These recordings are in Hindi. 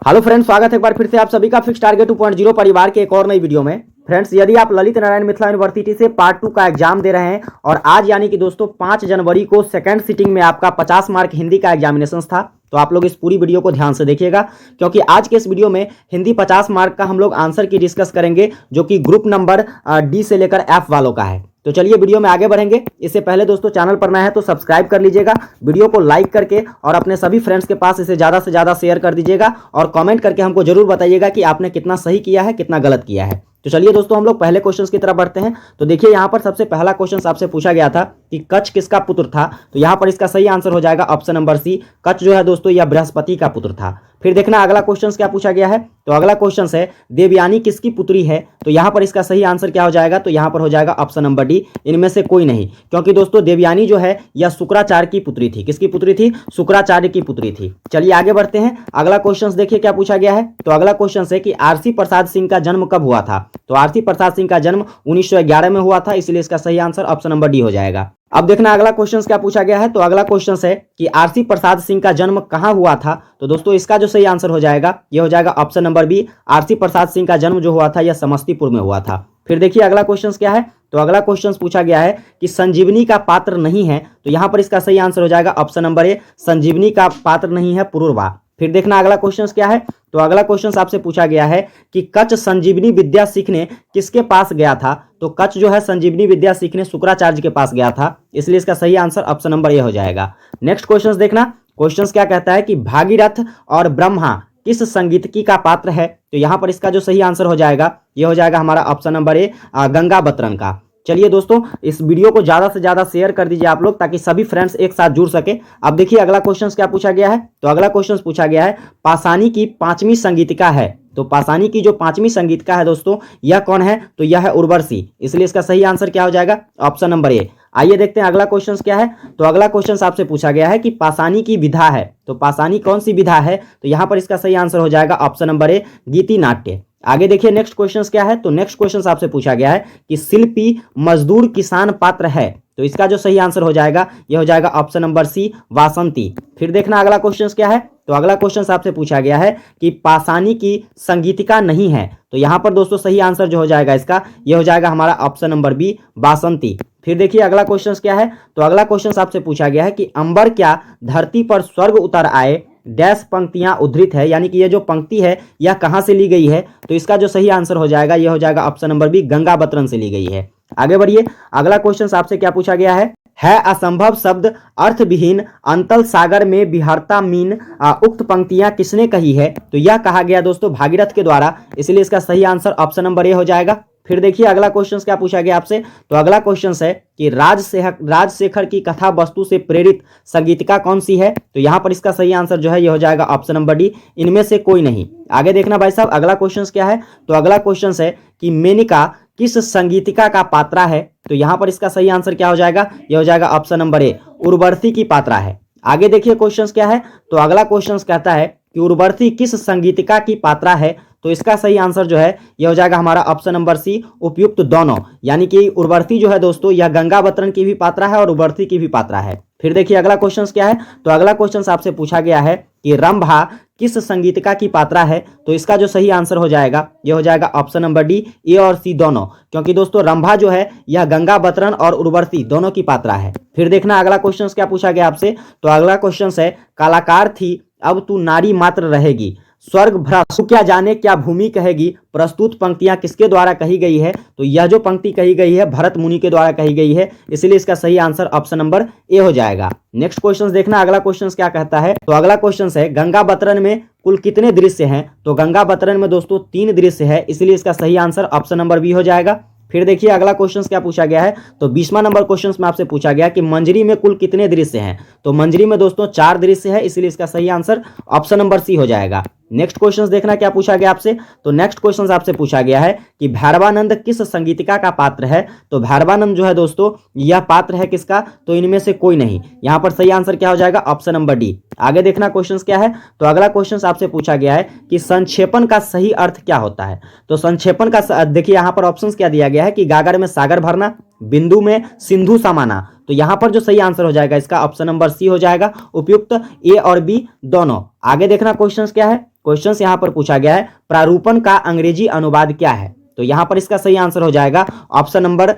हेलो फ्रेंड्स, स्वागत है एक बार फिर से आप सभी का फिक्स टारगेट 2.0 परिवार के एक और नई वीडियो में। फ्रेंड्स, यदि आप ललित नारायण मिथिला यूनिवर्सिटी से पार्ट 2 का एग्जाम दे रहे हैं और आज यानी कि दोस्तों 5 जनवरी को सेकंड सिटिंग में आपका 50 मार्क हिंदी का एग्जामिनेशन था, तो आप लोग इस पूरी वीडियो को ध्यान से देखिएगा, क्योंकि आज के इस वीडियो में हिंदी 50 मार्क का हम लोग आंसर की डिस्कस करेंगे, जो कि ग्रुप नंबर डी से लेकर एफ वालों का है। तो चलिए वीडियो में आगे बढ़ेंगे। इससे पहले दोस्तों, चैनल पर नए हैं तो सब्सक्राइब कर लीजिएगा, वीडियो को लाइक करके और अपने सभी फ्रेंड्स के पास इसे ज़्यादा से ज़्यादा शेयर कर दीजिएगा और कमेंट करके हमको जरूर बताइएगा कि आपने कितना सही किया है, कितना गलत किया है। तो चलिए दोस्तों, हम लोग पहले क्वेश्चन की तरफ बढ़ते हैं। तो देखिए, यहाँ पर सबसे पहला क्वेश्चन आपसे पूछा गया था कि कच्छ किसका पुत्र था। तो यहाँ पर इसका सही आंसर हो जाएगा ऑप्शन नंबर सी। कच्छ जो है दोस्तों, यह बृहस्पति का पुत्र था। फिर देखना अगला क्वेश्चन क्या पूछा गया है। तो अगला क्वेश्चन है देवयानी किसकी पुत्री है। तो यहाँ पर इसका सही आंसर क्या हो जाएगा। तो यहाँ पर हो जाएगा ऑप्शन नंबर डी, इनमें से कोई नहीं, क्योंकि दोस्तों देवयानी जो है यह शुक्राचार्य की पुत्री थी। किसकी पुत्री थी? शुक्राचार्य की पुत्री थी। चलिए आगे बढ़ते हैं। अगला क्वेश्चन देखिए क्या पूछा गया है। तो अगला क्वेश्चन है कि आरसी प्रसाद सिंह का जन्म कब हुआ था। तो आरसी प्रसाद सिंह का जन्म 1911 में हुआ था, इसलिए इसका सही आंसर ऑप्शन नंबर डी हो जाएगा। अब देखना अगला क्वेश्चन क्या पूछा गया है। तो अगला क्वेश्चन है कि आरसी प्रसाद सिंह का जन्म कहां हुआ था। तो दोस्तों इसका जो सही आंसर हो जाएगा यह हो जाएगा option number B. RC Prasad Singh का जन्म जो हुआ था यह समस्तीपुर में हुआ था। फिर देखिए अगला क्वेश्चन क्या है। तो अगला क्वेश्चन पूछा गया है कि संजीवनी का पात्र नहीं है। तो यहां पर इसका सही आंसर हो जाएगा ऑप्शन नंबर ए, संजीवनी का पात्र नहीं है पुरूरवा। फिर देखना अगला क्वेश्चन क्या है। तो अगला क्वेश्चन आपसे पूछा गया है कि कच्छ संजीवनी विद्या सीखने किसके पास गया था। तो कच्छ जो है संजीवनी विद्या सीखने शुक्राचार्य के पास गया था, इसलिए इसका सही आंसर ऑप्शन नंबर ए हो जाएगा। नेक्स्ट क्वेश्चन देखना, क्वेश्चन क्या कहता है कि भागीरथ और ब्रह्मा किस संगीतकी का पात्र है। तो यहां पर इसका जो सही आंसर हो जाएगा यह हो जाएगा हमारा ऑप्शन नंबर ए, गंगा बतरन का। चलिए दोस्तों, इस वीडियो को ज़्यादा से ज़्यादा शेयर कर दीजिए आप लोग, ताकि सभी फ्रेंड्स एक साथ जुड़ सके। अब देखिए अगला क्वेश्चन क्या पूछा गया है। तो अगला क्वेश्चन पूछा गया है पासानी की 5वीं संगीतिका है। तो पासानी की जो 5वीं संगीतिका है दोस्तों, यह कौन है। तो यह है उर्वशी, इसलिए इसका सही आंसर क्या हो जाएगा ऑप्शन नंबर ए। आइए देखते हैं अगला क्वेश्चन क्या है। तो अगला क्वेश्चन आपसे पूछा गया है कि पासानी की विधा है। तो पासानी कौन सी विधा है। तो यहाँ पर इसका सही आंसर हो जाएगा ऑप्शन नंबर ए, गीति नाट्य। आगे देखिए नेक्स्ट क्वेश्चन क्या है। तो नेक्स्ट क्वेश्चन आपसे पूछा गया है कि शिल्पी मजदूर किसान पात्र है। तो इसका जो सही आंसर हो जाएगा यह हो जाएगा ऑप्शन नंबर सी, वासंती। फिर देखना अगला क्वेश्चन क्या है। तो अगला क्वेश्चन आपसे पूछा गया है कि पासानी की संगीतिका नहीं है। तो यहां पर दोस्तों सही आंसर जो हो जाएगा इसका यह हो जाएगा हमारा ऑप्शन नंबर बी, बासंती। फिर देखिए अगला क्वेश्चन क्या है। तो अगला क्वेश्चन आपसे पूछा गया है कि अंबर क्या धरती पर स्वर्ग उतर आए, डैश पंक्तियां उद्धृत है, यानी कि यह जो पंक्ति है यह कहां से ली गई है। तो इसका जो सही आंसर हो जाएगा यह हो जाएगा ऑप्शन नंबर बी, गंगा बतरन से ली गई है। आगे बढ़िए, अगला क्वेश्चन आपसे क्या पूछा गया है असंभव शब्द अर्थविहीन अंतल सागर में विहरता मीन, उक्त पंक्तियां किसने कही है। तो यह कहा गया दोस्तों भागीरथ के द्वारा, इसलिए इसका सही आंसर ऑप्शन नंबर ए हो जाएगा। फिर देखिए अगला क्वेश्चन क्या पूछा गया आपसे। तो अगला क्वेश्चन है कि राजशेखर की कथा वस्तु से प्रेरित संगीतिका कौन सी है। तो यहां पर इसका सही आंसर जो है यह हो जाएगा ऑप्शन नंबर डी, इनमें से कोई नहीं। आगे देखना भाई साहब अगला क्वेश्चन क्या है। तो अगला क्वेश्चन है कि मेनका किस संगीतिका का पात्रा है। तो यहां पर इसका सही आंसर क्या हो जाएगा यह हो जाएगा ऑप्शन नंबर ए, उर्वशी की पात्रा है। आगे देखिए क्वेश्चन क्या है। तो अगला क्वेश्चन कहता है कि उर्वशी किस संगीतिका की पात्रा है। तो इसका सही आंसर जो है यह हो जाएगा हमारा ऑप्शन नंबर सी, उपयुक्त दोनों, यानी कि उर्वशी जो है दोस्तों यह गंगा बतरन की भी पात्रा है और उर्वशी की भी पात्रा है। फिर देखिए अगला क्वेश्चन क्या है। तो अगला क्वेश्चन आपसे पूछा गया है कि रंभा किस संगीतिका की पात्रा है। तो इसका जो सही आंसर हो जाएगा यह हो जाएगा ऑप्शन नंबर डी, ए और सी दोनों, क्योंकि दोस्तों रंभा जो है यह गंगा बतरन और उर्वशी दोनों की पात्रा है। फिर देखना अगला क्वेश्चन क्या पूछा गया आपसे। तो अगला क्वेश्चन है कलाकार थी अब तू नारी मात्र रहेगी, स्वर्ग भ्रष्ट क्या जाने क्या भूमि कहेगी, प्रस्तुत पंक्तियां किसके द्वारा कही गई है। तो यह जो पंक्ति कही गई है भरत मुनि के द्वारा कही गई है, इसलिए इसका सही आंसर ऑप्शन नंबर ए हो जाएगा। नेक्स्ट क्वेश्चन देखना अगला क्वेश्चन क्या कहता है। तो अगला क्वेश्चन है गंगा बतरन में कुल कितने दृश्य हैं। तो गंगा बतरन में दोस्तों 3 दृश्य है, इसलिए इसका सही आंसर ऑप्शन नंबर बी हो जाएगा। फिर देखिए अगला क्वेश्चन क्या पूछा गया है। तो 20वां नंबर क्वेश्चन में आपसे पूछा गया कि मंजरी में कुल कितने दृश्य हैं। तो मंजरी में दोस्तों 4 दृश्य है, इसलिए इसका सही आंसर ऑप्शन नंबर सी हो जाएगा। नेक्स्ट क्वेश्चन देखना क्या पूछा गया आपसे। तो नेक्स्ट क्वेश्चन आपसे पूछा गया है कि भैरवानंद किस संगीतिका का पात्र है। तो भैरवानंद जो है दोस्तों यह पात्र है किसका। तो इनमें से कोई नहीं, यहां पर सही आंसर क्या हो जाएगा ऑप्शन नंबर डी। आगे देखना क्वेश्चन क्या है। तो अगला क्वेश्चन आपसे पूछा गया है कि संक्षेपण का सही अर्थ क्या होता है। तो संक्षेपण का देखिए यहां पर ऑप्शन क्या दिया गया है कि गागर में सागर भरना, बिंदु में सिंधु समाना, तो यहाँ पर जो सही आंसर हो जाएगा इसका ऑप्शन नंबर सी हो जाएगा, उपयुक्त ए और बी दोनों। आगे देखना क्वेश्चन क्या है। क्वेश्चन यहाँ पर पूछा गया है प्रारूपण का अंग्रेजी अनुवाद क्या है। तो यहाँ पर इसका सही आंसर हो जाएगा ऑप्शन नंबर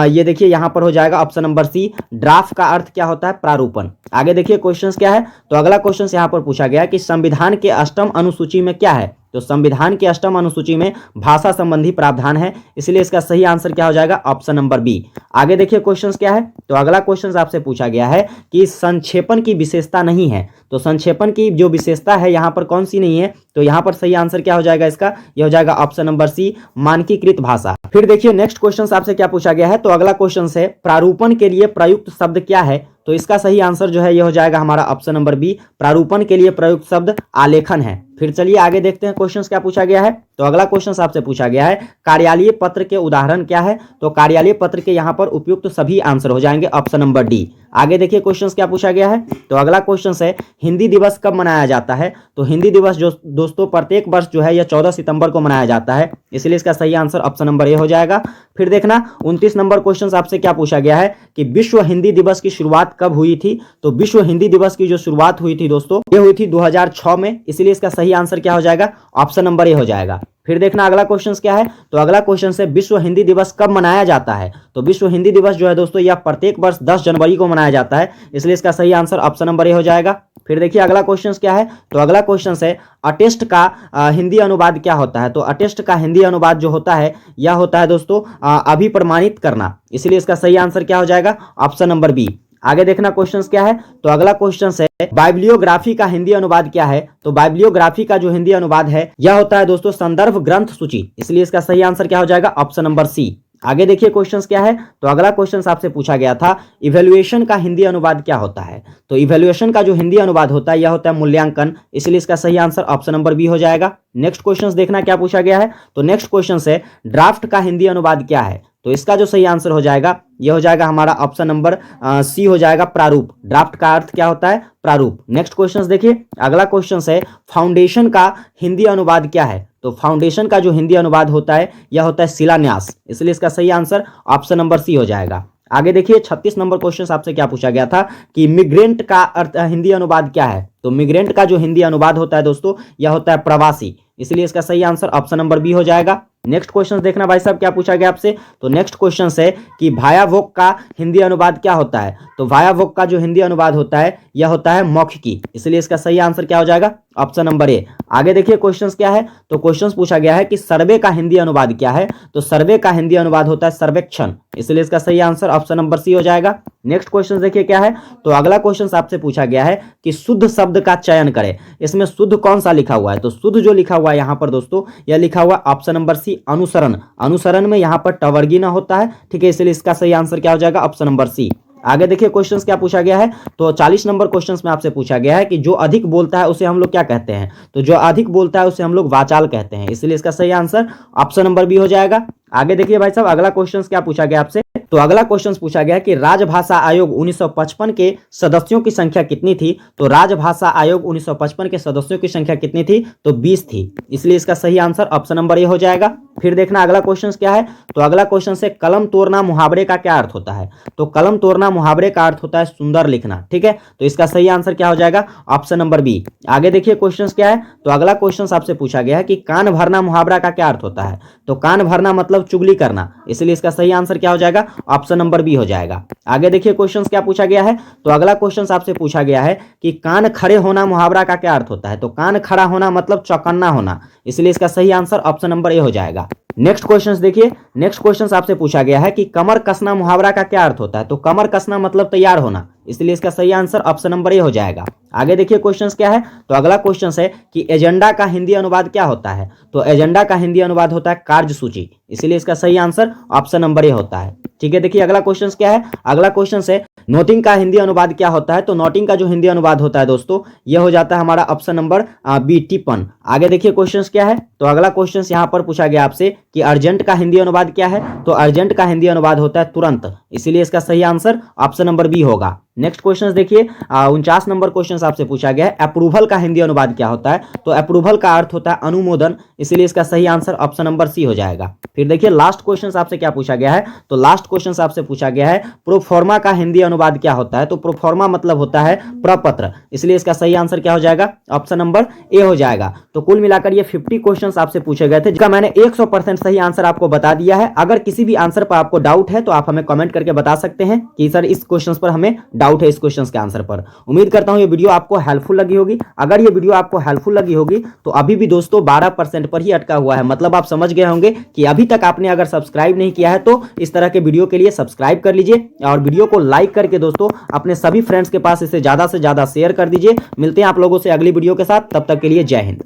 ये देखिए यहाँ पर हो जाएगा ऑप्शन नंबर सी, ड्राफ्ट का अर्थ क्या होता है, प्रारूपण। आगे देखिए क्वेश्चंस क्या है। तो अगला क्वेश्चन यहाँ पर पूछा गया है कि संविधान के अष्टम अनुसूची में क्या है। तो संविधान के अष्टम अनुसूची में भाषा संबंधी प्रावधान है, इसलिए इसका सही आंसर क्या हो जाएगा, ऑप्शन नंबर बी। आगे देखिए क्वेश्चंस क्या है। तो अगला क्वेश्चन आपसे पूछा गया है कि संक्षेपण की विशेषता नहीं है। तो संक्षेपण की जो विशेषता है यहाँ पर कौन सी नहीं है। तो यहाँ पर सही आंसर क्या हो जाएगा इसका, यह हो जाएगा ऑप्शन नंबर सी, मानकीकृत भाषा। फिर देखिए नेक्स्ट क्वेश्चन आपसे क्या पूछा गया है। तो अगला क्वेश्चन है प्रारूपण के लिए प्रयुक्त शब्द क्या है। तो इसका सही आंसर जो है यह हो जाएगा हमारा ऑप्शन नंबर बी, प्रारूपण के लिए प्रयुक्त शब्द आलेखन है। फिर चलिए आगे देखते हैं क्वेश्चंस क्या पूछा गया है। तो अगला क्वेश्चन आपसे पूछा गया है कार्यालयीय पत्र के उदाहरण क्या है। तो कार्यालयीय पत्र के यहाँ पर उपयुक्त सभी आंसर हो जाएंगे, ऑप्शन नंबर डी। आगे देखिए क्वेश्चंस क्या पूछा गया है। तो अगला क्वेश्चन है हिंदी दिवस कब मनाया जाता है। तो हिंदी दिवस जो दोस्तों प्रत्येक वर्ष जो है यह 14 सितंबर को मनाया जाता है, इसलिए इसका सही आंसर ऑप्शन नंबर ए हो जाएगा। फिर देखना 29 नंबर क्वेश्चन आपसे क्या पूछा गया है कि विश्व हिंदी दिवस की शुरुआत कब हुई थी। तो विश्व हिंदी दिवस की जो शुरुआत हुई थी दोस्तों ये हुई थी 2006 में, इसलिए इसका सही आंसर क्या हो जाएगा, ऑप्शन नंबर ए हो जाएगा। फिर देखना अगला क्वेश्चन क्या है। तो अगला क्वेश्चन है विश्व हिंदी दिवस कब मनाया जाता है। तो विश्व हिंदी दिवस जो है दोस्तों यह प्रत्येक वर्ष 10 जनवरी को मनाया जाता है, इसलिए इसका सही आंसर ऑप्शन नंबर ए हो जाएगा। फिर देखिए अगला क्वेश्चन क्या है। तो अगला क्वेश्चन है अटेस्ट का हिंदी अनुवाद क्या होता है। तो अटेस्ट का हिंदी अनुवाद जो होता है यह होता है दोस्तों अभिप्रमाणित करना, इसलिए इसका सही आंसर क्या हो जाएगा, ऑप्शन नंबर बी। आगे देखना क्वेश्चंस क्या है। तो अगला क्वेश्चन है बाइब्लियोग्राफी का हिंदी अनुवाद क्या है। तो बाइब्लियोग्राफी का जो हिंदी अनुवाद है यह होता है दोस्तों संदर्भ ग्रंथ सूची, इसलिए इसका सही आंसर क्या हो जाएगा, ऑप्शन नंबर सी। आगे देखिए क्वेश्चंस क्या है। तो अगला क्वेश्चन आपसे पूछा गया था इवैल्यूएशन का हिंदी अनुवाद क्या होता है। तो इवैल्यूएशन का जो हिंदी अनुवाद होता है यह होता है मूल्यांकन, इसलिए इसका सही आंसर ऑप्शन नंबर बी हो जाएगा। नेक्स्ट क्वेश्चन देखना क्या पूछा गया है। तो नेक्स्ट क्वेश्चन है ड्राफ्ट का हिंदी अनुवाद क्या है। तो इसका जो सही आंसर हो जाएगा यह हो जाएगा हमारा ऑप्शन नंबर सी हो जाएगा, प्रारूप। ड्राफ्ट का अर्थ क्या होता है, प्रारूप। नेक्स्ट क्वेश्चन देखिए अगला क्वेश्चन है फाउंडेशन का हिंदी अनुवाद क्या है। तो फाउंडेशन का जो हिंदी अनुवाद होता है यह होता है शिलान्यास, इसलिए इसका सही आंसर ऑप्शन नंबर सी हो जाएगा। आगे देखिए 36 नंबर क्वेश्चन आपसे क्या पूछा गया था कि मिग्रेंट का अर्थ हिंदी अनुवाद क्या है। तो मिग्रेंट का जो हिंदी अनुवाद होता है दोस्तों यह होता है प्रवासी, इसलिए इसका सही आंसर ऑप्शन नंबर बी हो जाएगा। नेक्स्ट क्वेश्चन देखना भाई साहब क्या पूछा गया आपसे। तो नेक्स्ट क्वेश्चन है कि भाया वोक का हिंदी अनुवाद क्या होता है। तो भाया वोक का जो हिंदी अनुवाद होता है यह होता है मौखिकी, इसलिए इसका सही आंसर क्या हो जाएगा, ऑप्शन नंबर ए। आगे देखिए क्वेश्चंस क्या है। तो क्वेश्चंस पूछा गया है कि सर्वे का हिंदी अनुवाद क्या है। तो सर्वे का हिंदी अनुवाद होता है सर्वेक्षण, इसलिए इसका सही आंसर ऑप्शन नंबर सी हो जाएगा। नेक्स्ट क्वेश्चन देखिए क्या है। तो अगला क्वेश्चन आपसे पूछा गया है कि शुद्ध शब्द का चयन करें, इसमें शुद्ध कौन सा लिखा हुआ है। तो शुद्ध जो लिखा हुआ है यहाँ पर दोस्तों यह लिखा हुआ ऑप्शन नंबर सी अनुसरण। अनुसरण में यहाँ पर टवर्गी ना होता है, ठीक है, इसलिए इसका सही आंसर क्या हो जाएगा, ऑप्शन नंबर सी। आगे देखिए क्वेश्चंस क्या पूछा गया है। तो 40 नंबर क्वेश्चंस में आपसे पूछा गया है कि जो अधिक बोलता है उसे हम लोग क्या कहते हैं। तो जो अधिक बोलता है उसे हम लोग वाचाल कहते हैं, इसलिए इसका सही आंसर ऑप्शन नंबर बी हो जाएगा। आगे देखिए भाई साहब अगला क्वेश्चंस क्या पूछा गया आपसे। तो अगला क्वेश्चन पूछा गया कि राजभाषा आयोग 1955 के सदस्यों की संख्या कितनी थी। तो राजभाषा आयोग 1955 के सदस्यों की संख्या कितनी थी, तो 20 थी, इसलिए इसका सही आंसर ऑप्शन नंबर ए हो जाएगा। फिर देखना अगला क्वेश्चन क्या है। तो अगला क्वेश्चन से कलम तोड़ना मुहावरे का क्या अर्थ होता है। तो कलम तोड़ना मुहावरे का अर्थ होता है सुंदर लिखना, ठीक है, तो इसका सही आंसर क्या हो जाएगा, ऑप्शन नंबर बी। आगे देखिए क्वेश्चन क्या है। तो अगला क्वेश्चन आपसे पूछा गया है कि कान भरना मुहावरा का क्या अर्थ होता है। तो कान भरना मतलब चुगली करना, इसलिए इसका सही आंसर क्या हो जाएगा, ऑप्शन नंबर बी हो जाएगा। आगे देखिए क्वेश्चन क्या पूछा गया है। तो अगला क्वेश्चन आपसे पूछा गया है कि कान खड़े होना मुहावरा का क्या अर्थ होता है। तो कान खड़ा होना मतलब चौकन्ना होना, इसलिए इसका सही आंसर ऑप्शन नंबर ए हो जाएगा। नेक्स्ट क्वेश्चन देखिए। नेक्स्ट क्वेश्चन आपसे पूछा गया है कि कमर कसना मुहावरा का क्या अर्थ होता है। तो कमर कसना मतलब तैयार होना, इसलिए इसका सही आंसर ऑप्शन नंबर ए हो जाएगा। आगे देखिए क्वेश्चन क्या है। तो अगला क्वेश्चन है कि एजेंडा का हिंदी अनुवाद क्या होता है। तो एजेंडा का हिंदी अनुवाद होता है कार्यसूची, इसलिए इसका सही आंसर ऑप्शन नंबर ए होता है, ठीक है। देखिए अगला क्वेश्चन क्या है। अगला क्वेश्चन है नोटिंग का हिंदी अनुवाद क्या होता है। तो नोटिंग का जो हिंदी अनुवाद होता है दोस्तों यह हो जाता है हमारा ऑप्शन नंबर बी टिप्पण। आगे देखिए क्वेश्चन क्या है। तो अगला क्वेश्चन यहाँ पर पूछा गया आपसे कि अर्जेंट का हिंदी अनुवाद क्या है। तो अर्जेंट का हिंदी अनुवाद होता है तुरंत, इसीलिए इसका सही आंसर ऑप्शन नंबर बी होगा। नेक्स्ट क्वेश्चन देखिए 49 नंबर क्वेश्चन आपसे पूछा गया है अप्रूवल का हिंदी अनुवाद क्या होता है। तो अप्रूवल का अर्थ होता है अनुमोदन, इसलिए इसका सही आंसर ऑप्शन नंबर सी हो जाएगा। फिर देखिए लास्ट क्वेश्चन आपसे क्या पूछा गया है। तो लास्ट क्वेश्चन आपसे पूछा गया है प्रोफॉर्मा का हिंदी अनुवाद क्या होता है। तो प्रोफॉर्मा मतलब होता है प्रपत्र, इसलिए इसका सही आंसर क्या हो जाएगा, ऑप्शन नंबर ए हो जाएगा। तो कुल मिलाकर ये 50 क्वेश्चंस आपसे पूछे गए थे, जिसका मैंने 100% सही आंसर आपको बता दिया है। अगर किसी भी आंसर पर आपको डाउट है तो आप हमें कमेंट करके बता सकते हैं कि सर इस क्वेश्चन पर हमें डाउट है, इस क्वेश्चन के आंसर पर। उम्मीद करता हूं ये वीडियो आपको हेल्पफुल लगी होगी। अगर ये वीडियो आपको हेल्पफुल लगी होगी तो अभी भी दोस्तों 12% पर ही अटका हुआ है, मतलब आप समझ गए होंगे कि अभी तक आपने अगर सब्सक्राइब नहीं किया है तो इस तरह के वीडियो के लिए सब्सक्राइब कर लीजिए और वीडियो को लाइक करके दोस्तों अपने सभी फ्रेंड्स के पास इसे ज्यादा से ज्यादा शेयर कर दीजिए। मिलते हैं आप लोगों से अगली वीडियो के साथ, तब तक के लिए जय हिंद।